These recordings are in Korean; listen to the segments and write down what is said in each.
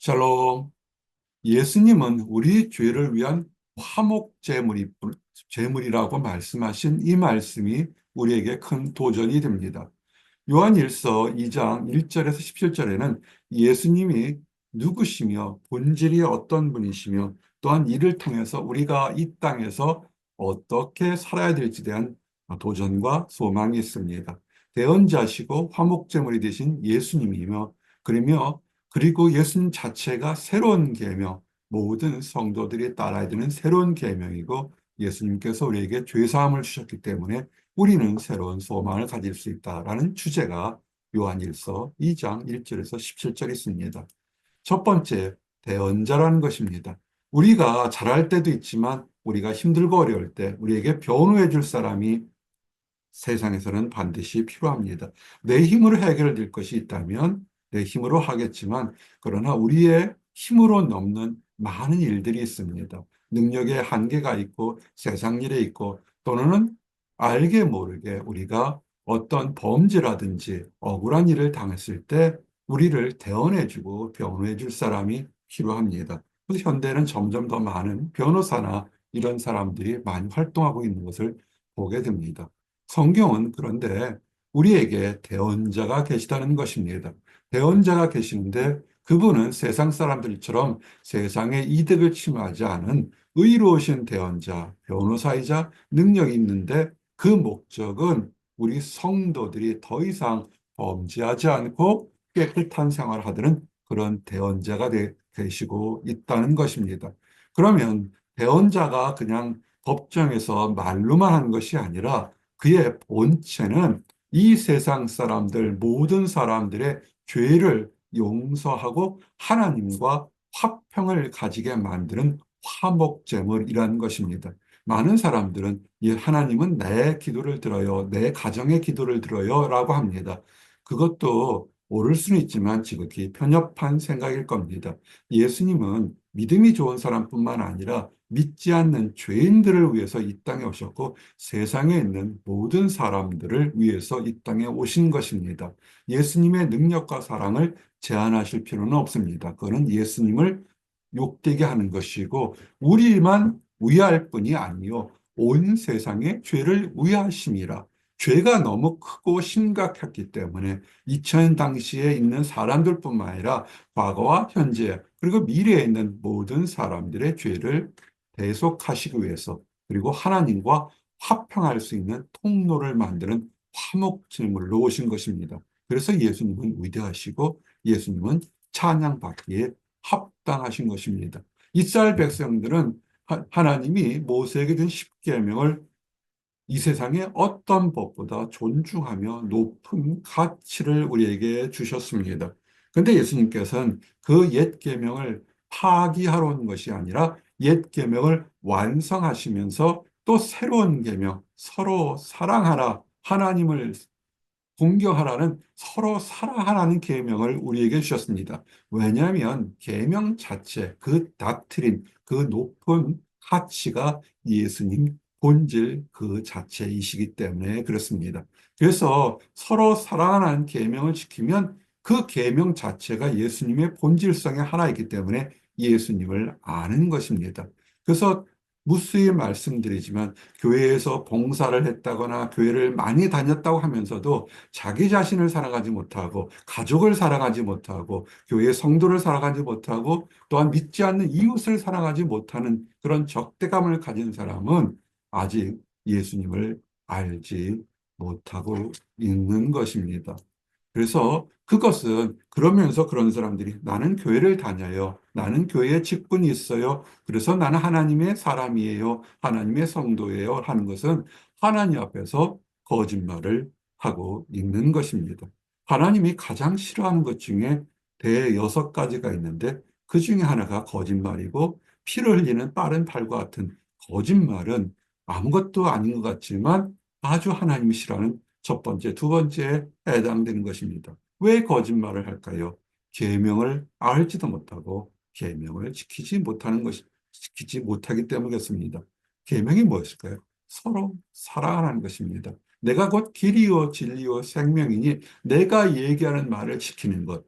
샬롬. 예수님은 우리 죄를 위한 제물이라고 말씀하신 이 말씀이 우리에게 큰 도전이 됩니다. 요한일서 2장 1절에서 17절에는 예수님이 누구시며 본질이 어떤 분이시며 또한 이를 통해서 우리가 이 땅에서 어떻게 살아야 될지 대한 도전과 소망이 있습니다. 대언자시고 화목제물이 되신 예수님이며 그리고 예수님 자체가 새로운 계명, 모든 성도들이 따라야 되는 새로운 계명이고 예수님께서 우리에게 죄사함을 주셨기 때문에 우리는 새로운 소망을 가질 수 있다라는 주제가 요한일서 2장 1절에서 17절에 있습니다. 첫 번째, 대언자라는 것입니다. 우리가 잘할 때도 있지만 우리가 힘들고 어려울 때 우리에게 변호해 줄 사람이 세상에서는 반드시 필요합니다. 내 힘으로 해결될 것이 있다면 내 힘으로 하겠지만 그러나 우리의 힘으로 넘는 많은 일들이 있습니다. 능력의 한계가 있고 세상 일에 있고 또는 알게 모르게 우리가 어떤 범죄라든지 억울한 일을 당했을 때 우리를 대언해주고 변호해줄 사람이 필요합니다. 그래서 현대는 점점 더 많은 변호사나 이런 사람들이 많이 활동하고 있는 것을 보게 됩니다. 성경은 그런데 우리에게 대언자가 계시다는 것입니다. 대언자가 계시는데 그분은 세상 사람들처럼 세상의 이득을 침해하지 않은 의로우신 대언자, 변호사이자 능력이 있는데 그 목적은 우리 성도들이 더 이상 범죄하지 않고 깨끗한 생활을 하는 그런 대언자가 되시고 있다는 것입니다. 그러면 대언자가 그냥 법정에서 말로만 하는 것이 아니라 그의 본체는 이 세상 사람들, 모든 사람들의 죄를 용서하고 하나님과 화평을 가지게 만드는 화목제물이라는 것입니다. 많은 사람들은 하나님은 내 기도를 들어요, 내 가정의 기도를 들어요 라고 합니다. 그것도 옳을 수는 있지만 지극히 편협한 생각일 겁니다. 예수님은 믿음이 좋은 사람뿐만 아니라 믿지 않는 죄인들을 위해서 이 땅에 오셨고 세상에 있는 모든 사람들을 위해서 이 땅에 오신 것입니다. 예수님의 능력과 사랑을 제한하실 필요는 없습니다. 그거는 예수님을 욕되게 하는 것이고 우리만 위할 뿐이 아니요 온 세상의 죄를 위하심이라. 죄가 너무 크고 심각했기 때문에 2000년 당시에 있는 사람들뿐만 아니라 과거와 현재 그리고 미래에 있는 모든 사람들의 죄를 대속하시기 위해서 그리고 하나님과 화평할 수 있는 통로를 만드는 화목제물로 오신 것입니다. 그래서 예수님은 위대하시고 예수님은 찬양받기에 합당하신 것입니다. 이스라엘 백성들은 하나님이 모세에게 준 십계명을 이 세상의 어떤 법보다 존중하며 높은 가치를 우리에게 주셨습니다. 그런데 예수님께서는 그 옛 계명을 파기하러 온 것이 아니라 옛 계명을 완성하시면서 또 새로운 계명, 서로 사랑하라, 하나님을 공경하라는 서로 사랑하라는 계명을 우리에게 주셨습니다. 왜냐하면 계명 자체, 그 닥트린, 그 높은 가치가 예수님 본질 그 자체이시기 때문에 그렇습니다. 그래서 서로 사랑하는 계명을 지키면 그 계명 자체가 예수님의 본질성의 하나이기 때문에 예수님을 아는 것입니다. 그래서 무수히 말씀드리지만 교회에서 봉사를 했다거나 교회를 많이 다녔다고 하면서도 자기 자신을 살아가지 못하고 가족을 살아가지 못하고 교회의 성도를 살아가지 못하고 또한 믿지 않는 이웃을 살아가지 못하는 그런 적대감을 가진 사람은 아직 예수님을 알지 못하고 있는 것입니다. 그래서 그것은 그러면서 그런 사람들이 나는 교회를 다녀요. 나는 교회에 직분이 있어요. 그래서 나는 하나님의 사람이에요. 하나님의 성도예요. 하는 것은 하나님 앞에서 거짓말을 하고 있는 것입니다. 하나님이 가장 싫어하는 것 중에 대 6가지가 있는데 그 중에 하나가 거짓말이고 피를 흘리는 빠른 팔과 같은 거짓말은 아무것도 아닌 것 같지만 아주 하나님이 싫어하는 첫 번째, 두 번째에 해당되는 것입니다. 왜 거짓말을 할까요? 계명을 알지도 못하고 계명을 지키지 못하기 때문이겠습니다. 계명이 무엇일까요? 서로 사랑하는 것입니다. 내가 곧 길이요 진리요 생명이니 내가 얘기하는 말을 지키는 것.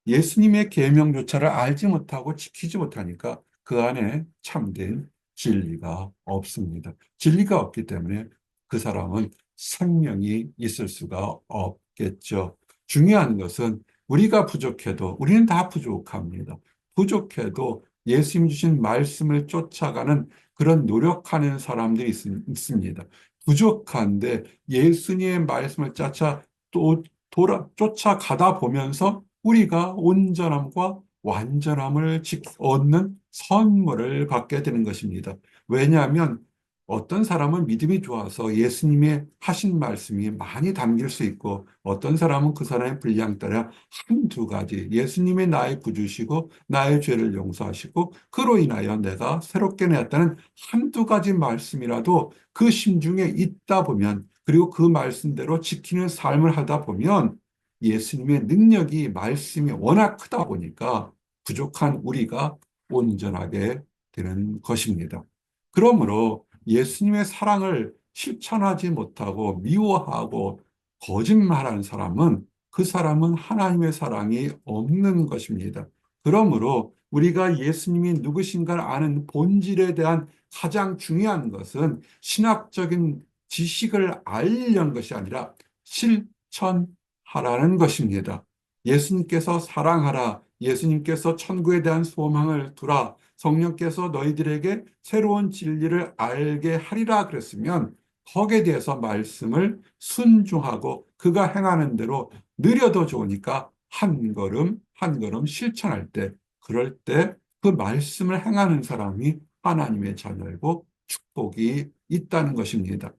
예수님의 계명조차를 알지 못하고 지키지 못하니까 그 안에 참된 진리가 없습니다. 진리가 없기 때문에 그 사람은 생명이 있을 수가 없겠죠. 중요한 것은 우리가 부족해도 우리는 다 부족합니다. 부족해도 예수님 주신 말씀을 쫓아가는 그런 노력하는 사람들이 있습니다. 부족한데 예수님의 말씀을 또 쫓아가다 보면서 우리가 온전함과 완전함을 얻는 선물을 받게 되는 것입니다. 왜냐하면 어떤 사람은 믿음이 좋아서 예수님의 하신 말씀이 많이 담길 수 있고 어떤 사람은 그 사람의 분량 따라 한두 가지 예수님의 나의 구주시고 나의 죄를 용서하시고 그로 인하여 내가 새롭게 내었다는 한두 가지 말씀이라도 그 심중에 있다 보면 그리고 그 말씀대로 지키는 삶을 하다 보면 예수님의 능력이 말씀이 워낙 크다 보니까 부족한 우리가 온전하게 되는 것입니다. 그러므로 예수님의 사랑을 실천하지 못하고 미워하고 거짓말하는 사람은 그 사람은 하나님의 사랑이 없는 것입니다. 그러므로 우리가 예수님이 누구신가를 아는 본질에 대한 가장 중요한 것은 신학적인 지식을 알려는 것이 아니라 실천하라는 것입니다. 예수님께서 사랑하라. 예수님께서 천국에 대한 소망을 두라. 성령께서 너희들에게 새로운 진리를 알게 하리라 그랬으면 거기에 대해서 말씀을 순종하고 그가 행하는 대로 느려도 좋으니까 한 걸음 한 걸음 실천할 때 그럴 때 그 말씀을 행하는 사람이 하나님의 자녀이고 축복이 있다는 것입니다.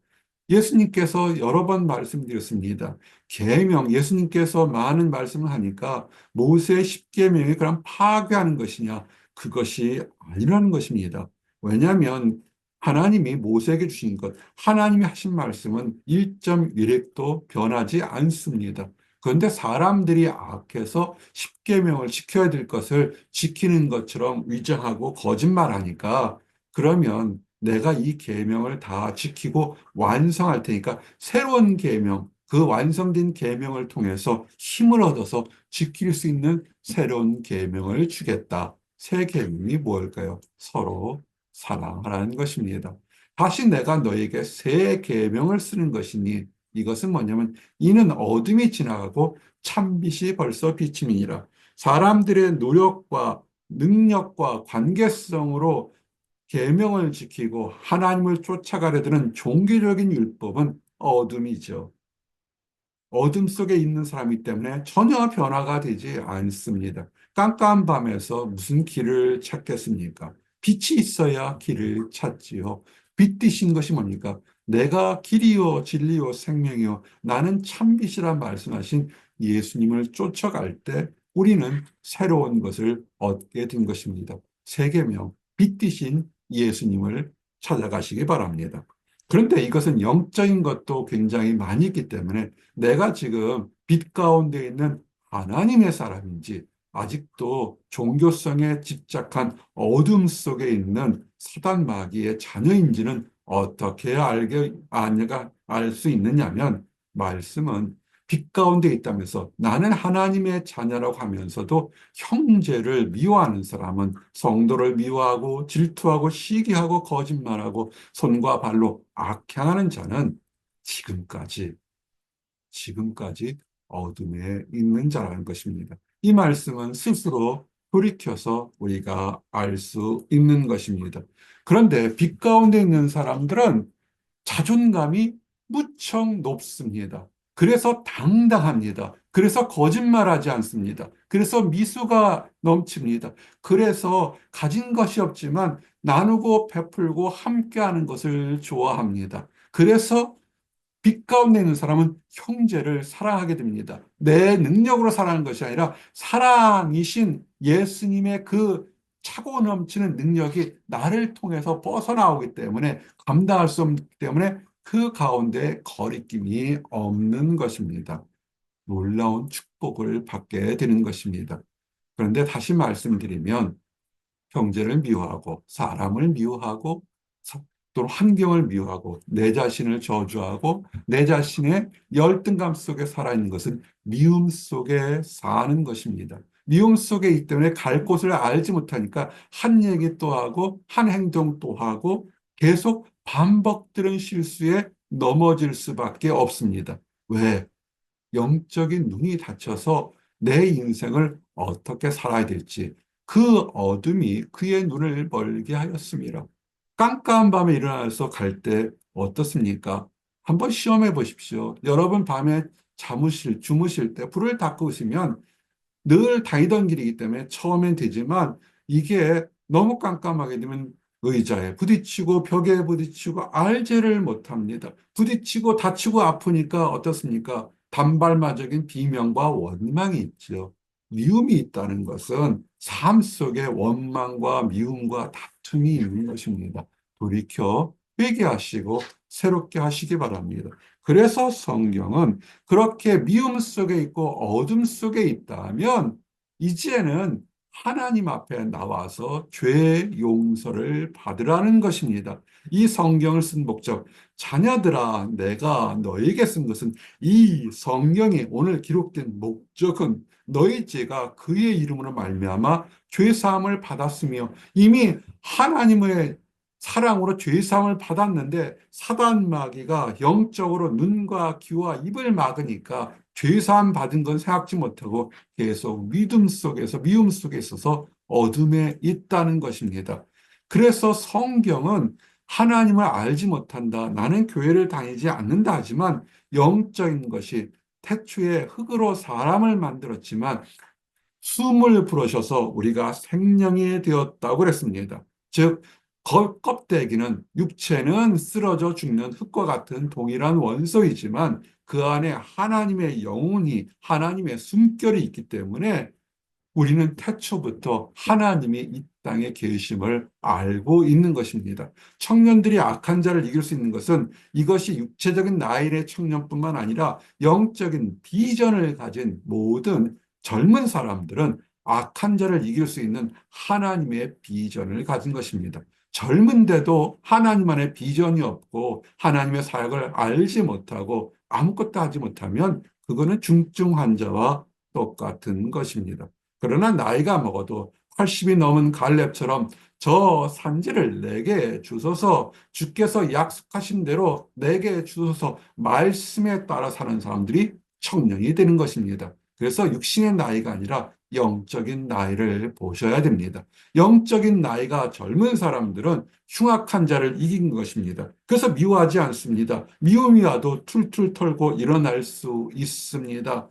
예수님께서 여러 번 말씀드렸습니다. 계명, 예수님께서 많은 말씀을 하니까 모세의 십계명이 그럼 파괴하는 것이냐? 그것이 아니라는 것입니다. 왜냐하면 하나님이 모세에게 주신 것, 하나님이 하신 말씀은 1.1획도 변하지 않습니다. 그런데 사람들이 악해서 십계명을 지켜야 될 것을 지키는 것처럼 위장하고 거짓말하니까 그러면 내가 이 계명을 다 지키고 완성할 테니까 새로운 계명, 그 완성된 계명을 통해서 힘을 얻어서 지킬 수 있는 새로운 계명을 주겠다. 새 계명이 뭘까요? 서로 사랑하라는 것입니다. 다시 내가 너에게 새 계명을 쓰는 것이니 이것은 뭐냐면 이는 어둠이 지나가고 참빛이 벌써 비침이니라. 사람들의 노력과 능력과 관계성으로 계명을 지키고 하나님을 쫓아가려 드는 종교적인 율법은 어둠이죠. 어둠 속에 있는 사람이기 때문에 전혀 변화가 되지 않습니다. 깜깜한 밤에서 무슨 길을 찾겠습니까? 빛이 있어야 길을 찾지요. 빛 되신 것이 뭡니까? 내가 길이요, 진리요, 생명이요. 나는 참빛이라 말씀하신 예수님을 쫓아갈 때 우리는 새로운 것을 얻게 된 것입니다. 세계명, 빛 되신 예수님을 찾아가시기 바랍니다. 그런데 이것은 영적인 것도 굉장히 많이 있기 때문에 내가 지금 빛 가운데 있는 하나님의 사람인지 아직도 종교성에 집착한 어둠 속에 있는 사단 마귀의 자녀인지는 어떻게 아내가 알 수 있느냐면 말씀은 빛 가운데 있다면서 나는 하나님의 자녀라고 하면서도 형제를 미워하는 사람은 성도를 미워하고 질투하고 시기하고 거짓말하고 손과 발로 악행하는 자는 지금까지 지금까지 어둠에 있는 자라는 것입니다. 이 말씀은 스스로 돌이켜서 우리가 알 수 있는 것입니다. 그런데 빛 가운데 있는 사람들은 자존감이 무척 높습니다. 그래서 당당합니다. 그래서 거짓말하지 않습니다. 그래서 미수가 넘칩니다. 그래서 가진 것이 없지만 나누고 베풀고 함께하는 것을 좋아합니다. 그래서 빛 가운데 있는 사람은 형제를 사랑하게 됩니다. 내 능력으로 사랑하는 것이 아니라 사랑이신 예수님의 그 차고 넘치는 능력이 나를 통해서 뻗어나오기 때문에 감당할 수 없기 때문에 그 가운데 거리낌이 없는 것입니다. 놀라운 축복을 받게 되는 것입니다. 그런데 다시 말씀드리면 형제를 미워하고 사람을 미워하고 또 환경을 미워하고 내 자신을 저주하고 내 자신의 열등감 속에 살아있는 것은 미움 속에 사는 것입니다. 미움 속에 있기 때문에 갈 곳을 알지 못하니까 한 얘기 또 하고 한 행동 또 하고 계속 반복되는 실수에 넘어질 수밖에 없습니다. 왜? 영적인 눈이 닫혀서 내 인생을 어떻게 살아야 될지 그 어둠이 그의 눈을 멀게 하였습니다. 깜깜한 밤에 일어나서 갈 때 어떻습니까? 한번 시험해 보십시오. 여러분 밤에 주무실 때 불을 다 끄시면 늘 다니던 길이기 때문에 처음엔 되지만 이게 너무 깜깜하게 되면 의자에 부딪히고 벽에 부딪히고 알지를 못합니다. 부딪히고 다치고 아프니까 어떻습니까? 단발마적인 비명과 원망이 있죠. 미움이 있다는 것은 삶 속에 원망과 미움과 다툼이 있는 것입니다. 돌이켜 회개하시고 새롭게 하시기 바랍니다. 그래서 성경은 그렇게 미움 속에 있고 어둠 속에 있다면 이제는 하나님 앞에 나와서 죄 용서를 받으라는 것입니다. 이 성경을 쓴 목적, 자녀들아, 내가 너에게 쓴 것은 이 성경이 오늘 기록된 목적은 너희 죄가 그의 이름으로 말미암아 죄 사함을 받았으며 이미 하나님의 사랑으로 죄 사함을 받았는데 사단 마귀가 영적으로 눈과 귀와 입을 막으니까 죄 사함 받은 건 생각지 못하고 계속 믿음 속에서 미움 속에 있어서 어둠에 있다는 것입니다. 그래서 성경은 하나님을 알지 못한다. 나는 교회를 다니지 않는다 하지만 영적인 것이 태초에 흙으로 사람을 만들었지만 숨을 불어셔서 우리가 생명이 되었다고 그랬습니다. 즉, 껍데기는 육체는 쓰러져 죽는 흙과 같은 동일한 원소이지만 그 안에 하나님의 영혼이 하나님의 숨결이 있기 때문에 우리는 태초부터 하나님이 이 땅에 계심을 알고 있는 것입니다. 청년들이 악한 자를 이길 수 있는 것은 이것이 육체적인 나이의 청년뿐만 아니라 영적인 비전을 가진 모든 젊은 사람들은 악한 자를 이길 수 있는 하나님의 비전을 가진 것입니다. 젊은데도 하나님 안에 비전이 없고 하나님의 사역을 알지 못하고 아무것도 하지 못하면 그거는 중증 환자와 똑같은 것입니다. 그러나 나이가 먹어도 80이 넘은 갈렙처럼 저 산지를 내게 주소서 주께서 약속하신 대로 내게 주소서 말씀에 따라 사는 사람들이 청년이 되는 것입니다. 그래서 육신의 나이가 아니라 영적인 나이를 보셔야 됩니다. 영적인 나이가 젊은 사람들은 흉악한 자를 이긴 것입니다. 그래서 미워하지 않습니다. 미움이 와도 툴툴 털고 일어날 수 있습니다.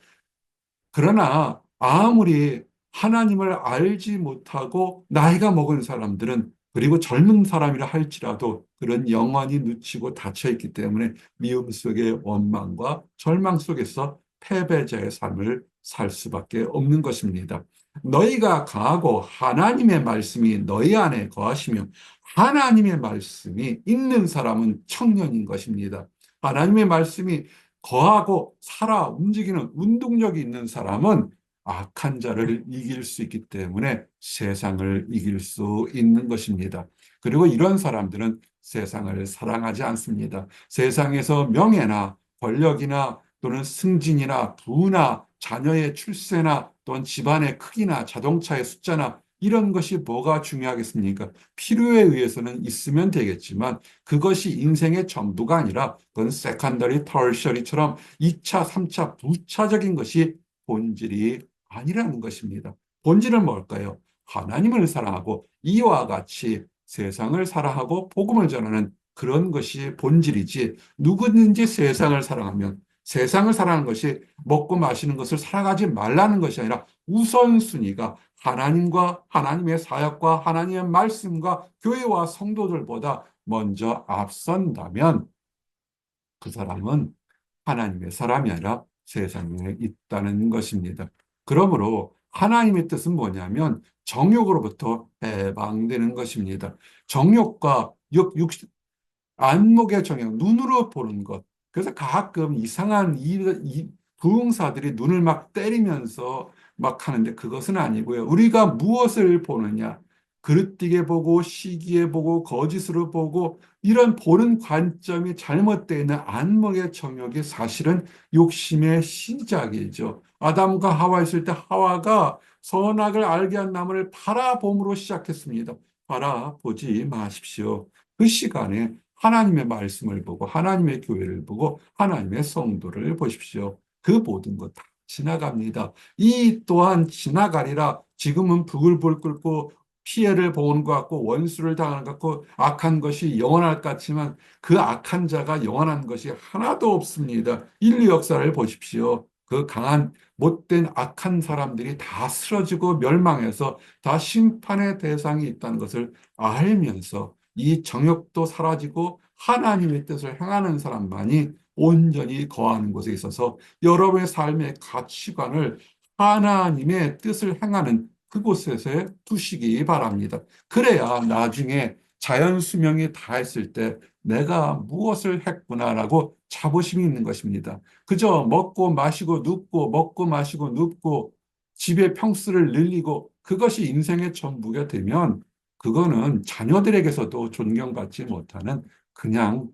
그러나 아무리 하나님을 알지 못하고 나이가 먹은 사람들은 그리고 젊은 사람이라 할지라도 그런 영혼이 묻히고 닫혀있기 때문에 미움 속의 원망과 절망 속에서 패배자의 삶을 살 수밖에 없는 것입니다. 너희가 강하고 하나님의 말씀이 너희 안에 거하시며 하나님의 말씀이 있는 사람은 청년인 것입니다. 하나님의 말씀이 거하고 살아 움직이는 운동력이 있는 사람은 악한 자를 이길 수 있기 때문에 세상을 이길 수 있는 것입니다. 그리고 이런 사람들은 세상을 사랑하지 않습니다. 세상에서 명예나 권력이나 또는 승진이나 부나 자녀의 출세나 또는 집안의 크기나 자동차의 숫자나 이런 것이 뭐가 중요하겠습니까? 필요에 의해서는 있으면 되겠지만 그것이 인생의 전부가 아니라 그건 세컨더리, 터셔리처럼 2차, 3차, 부차적인 것이 본질이 아니라는 것입니다. 본질은 뭘까요? 하나님을 사랑하고 이와 같이 세상을 사랑하고 복음을 전하는 그런 것이 본질이지 누구든지 세상을 사랑하면 세상을 사랑하는 것이 먹고 마시는 것을 사랑하지 말라는 것이 아니라 우선순위가 하나님과 하나님의 사역과 하나님의 말씀과 교회와 성도들보다 먼저 앞선다면 그 사람은 하나님의 사람이 아니라 세상에 있다는 것입니다. 그러므로 하나님의 뜻은 뭐냐면 정욕으로부터 해방되는 것입니다. 정욕과 안목의 정욕, 눈으로 보는 것. 그래서 가끔 이상한 부흥사들이 눈을 막 때리면서 막 하는데 그것은 아니고요. 우리가 무엇을 보느냐. 그릇되게 보고 시기에 보고 거짓으로 보고 이런 보는 관점이 잘못되어 있는 안목의 정욕이 사실은 욕심의 시작이죠. 아담과 하와 있을 때 하와가 선악을 알게 한 나무를 바라봄으로 시작했습니다. 바라보지 마십시오. 그 시간에 하나님의 말씀을 보고 하나님의 교회를 보고 하나님의 성도를 보십시오. 그 모든 것 다 지나갑니다. 이 또한 지나가리라. 지금은 부글부글 끓고 피해를 보는 것 같고 원수를 당하는 것 같고 악한 것이 영원할 것 같지만 그 악한 자가 영원한 것이 하나도 없습니다. 인류 역사를 보십시오. 그 강한 못된 악한 사람들이 다 쓰러지고 멸망해서 다 심판의 대상이 있다는 것을 알면서 이 정욕도 사라지고 하나님의 뜻을 행하는 사람만이 온전히 거하는 곳에 있어서 여러분의 삶의 가치관을 하나님의 뜻을 행하는 그곳에서 두시기 바랍니다. 그래야 나중에 자연 수명이 다했을 때 내가 무엇을 했구나라고 자부심이 있는 것입니다. 그저 먹고 마시고 눕고 먹고 마시고 눕고 집의 평수를 늘리고 그것이 인생의 전부가 되면 그거는 자녀들에게서도 존경받지 못하는 그냥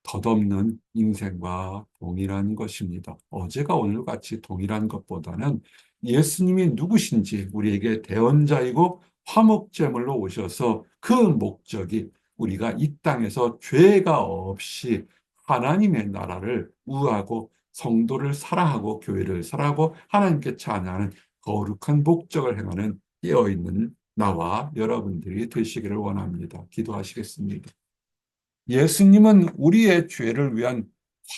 덧없는 인생과 동일한 것입니다. 어제가 오늘같이 동일한 것보다는 예수님이 누구신지 우리에게 대언자이고 화목제물로 오셔서 그 목적이 우리가 이 땅에서 죄가 없이 하나님의 나라를 우하고 성도를 사랑하고 교회를 사랑하고 하나님께 찬양하는 거룩한 목적을 행하는 깨어있는 나와 여러분들이 되시기를 원합니다. 기도하시겠습니다. 예수님은 우리의 죄를 위한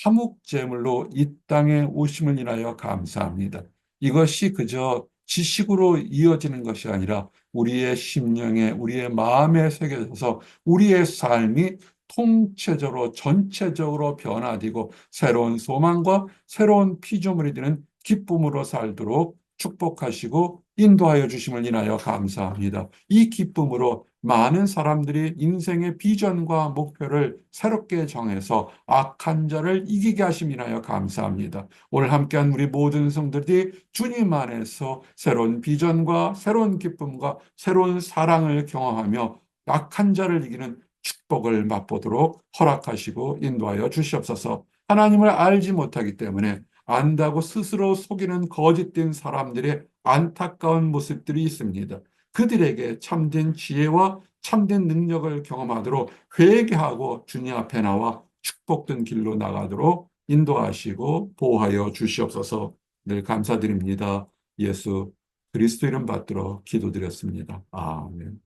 화목제물로 이 땅에 오심을 인하여 감사합니다. 이것이 그저 지식으로 이어지는 것이 아니라 우리의 심령에, 우리의 마음에 새겨져서 우리의 삶이 통체적으로, 전체적으로 변화되고 새로운 소망과 새로운 피조물이 되는 기쁨으로 살도록 축복하시고 인도하여 주심을 인하여 감사합니다. 이 기쁨으로 많은 사람들이 인생의 비전과 목표를 새롭게 정해서 악한 자를 이기게 하심을 인하여 감사합니다. 오늘 함께한 우리 모든 성들이 주님 안에서 새로운 비전과 새로운 기쁨과 새로운 사랑을 경험하며 악한 자를 이기는 축복을 맛보도록 허락하시고 인도하여 주시옵소서. 하나님을 알지 못하기 때문에 안다고 스스로 속이는 거짓된 사람들의 안타까운 모습들이 있습니다. 그들에게 참된 지혜와 참된 능력을 경험하도록 회개하고 주님 앞에 나와 축복된 길로 나가도록 인도하시고 보호하여 주시옵소서. 늘 감사드립니다. 예수 그리스도 이름 받들어 기도드렸습니다. 아멘.